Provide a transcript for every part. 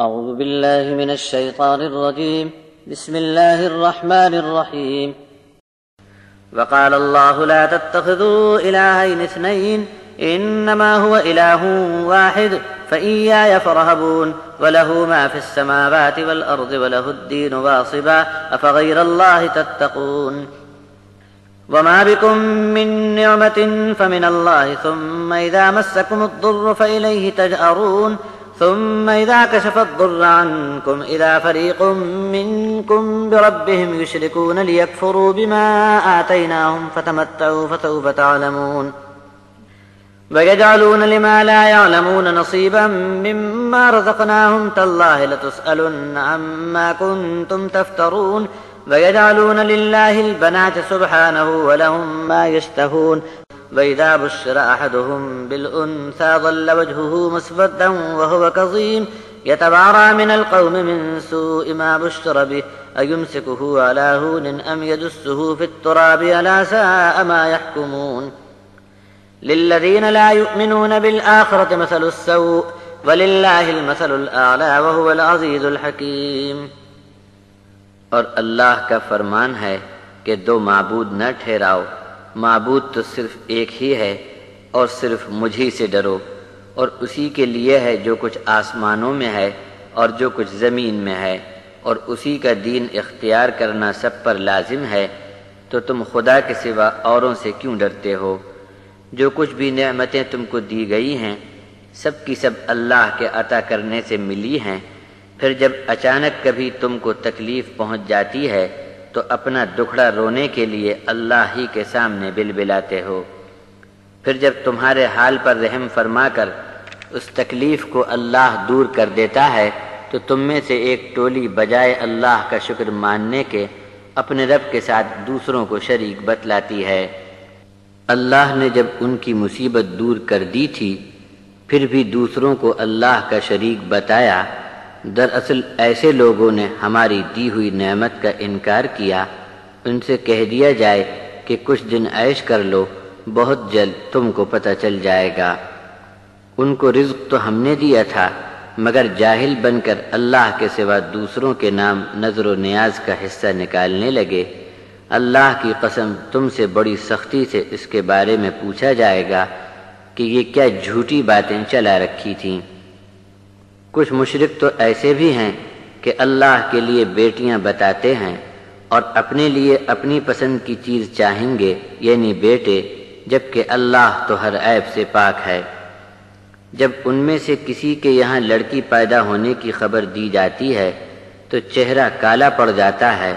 أعوذ بالله من الشيطان الرجيم. بسم الله الرحمن الرحيم. وقال الله لا تتخذوا إلهين اثنين إنما هو إله واحد فإياي فارهبون وله ما في السماوات والأرض وله الدين واصبا أفغير الله تتقون وما بكم من نعمة فمن الله ثم إذا مسكم الضر فإليه تجأرون ثم إذا كشف الضر عنكم إذا فريق منكم بربهم يشركون ليكفروا بما آتيناهم فتمتعوا فسوف تعلمون ويجعلون لما لا يعلمون نصيبا مما رزقناهم تالله لتسألن عما كنتم تفترون ويجعلون لله البنات سبحانه ولهم ما يشتهون وإذا بشر أحدهم بالأنثى ظل وجهه مسودا وهو كظيم يتوارى من القوم من سوء ما بشر به أيمسكه على هون أم يدسه في التراب ألا ساء ما يحكمون للذين لا يؤمنون بالآخرة مثل السوء ولله المثل الأعلى وهو العزيز الحكيم. اور اللہ کا فرمان ہے کہ دو معبود نہ ٹھہراؤ، معبود تو صرف ایک ہی ہے اور صرف مجھ ہی سے ڈرو، اور اسی کے لیے ہے جو کچھ آسمانوں میں ہے اور جو کچھ زمین میں ہے، اور اسی کا دین اختیار کرنا سب پر لازم ہے. تو تم خدا کے سوا اوروں سے کیوں ڈرتے ہو؟ جو کچھ بھی نعمتیں تم کو دی گئی ہیں سب کی سب اللہ کے عطا کرنے سے ملی ہیں. پھر جب اچانک کبھی تم کو تکلیف پہنچ جاتی ہے تو اپنا دکھڑا رونے کے لیے اللہ ہی کے سامنے بلبلاتے ہو. پھر جب تمہارے حال پر رحم فرما کر اس تکلیف کو اللہ دور کر دیتا ہے تو تم میں سے ایک ٹولی بجائے اللہ کا شکر ماننے کے اپنے رب کے ساتھ دوسروں کو شریک بتلاتی ہے. اللہ نے جب ان کی مصیبت دور کر دی تھی پھر بھی دوسروں کو اللہ کا شریک بتایا. دراصل ایسے لوگوں نے ہماری دی ہوئی نعمت کا انکار کیا. ان سے کہہ دیا جائے کہ کچھ دن عیش کر لو، بہت جلد تم کو پتہ چل جائے گا. ان کو رزق تو ہم نے دیا تھا مگر جاہل بن کر اللہ کے سوا دوسروں کے نام نظر و نیاز کا حصہ نکالنے لگے. اللہ کی قسم تم سے بڑی سختی سے اس کے بارے میں پوچھا جائے گا کہ یہ کیا جھوٹی باتیں چلا رکھی تھیں. کچھ مشرک تو ایسے بھی ہیں کہ اللہ کے لیے بیٹیاں بتاتے ہیں اور اپنے لیے اپنی پسند کی چیز چاہیں گے یعنی بیٹے، جبکہ اللہ تو ہر عیب سے پاک ہے. جب ان میں سے کسی کے یہاں لڑکی پیدا ہونے کی خبر دی جاتی ہے تو چہرہ کالا پڑ جاتا ہے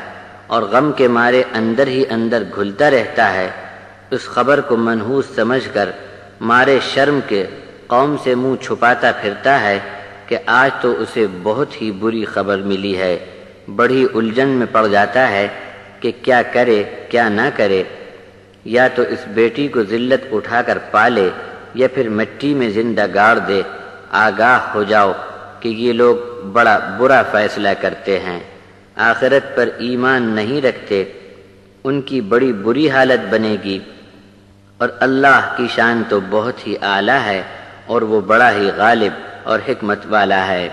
اور غم کے مارے اندر ہی اندر گھلتا رہتا ہے. اس خبر کو منحوس سمجھ کر مارے شرم کے قوم سے منہ چھپاتا پھرتا ہے کہ آج تو اسے بہت ہی بری خبر ملی ہے. بڑی الجھن میں پڑ جاتا ہے کہ کیا کرے کیا نہ کرے. یا تو اس بیٹی کو ذلت اٹھا کر پالے یا پھر مٹی میں زندہ گاڑ دے. آگاہ ہو جاؤ کہ یہ لوگ بڑا برا فیصلہ کرتے ہیں. آخرت پر ایمان نہیں رکھتے، ان کی بڑی بری حالت بنے گی. اور اللہ کی شان تو بہت ہی اعلیٰ ہے اور وہ بڑا ہی غالب اور حکمت والا ہے.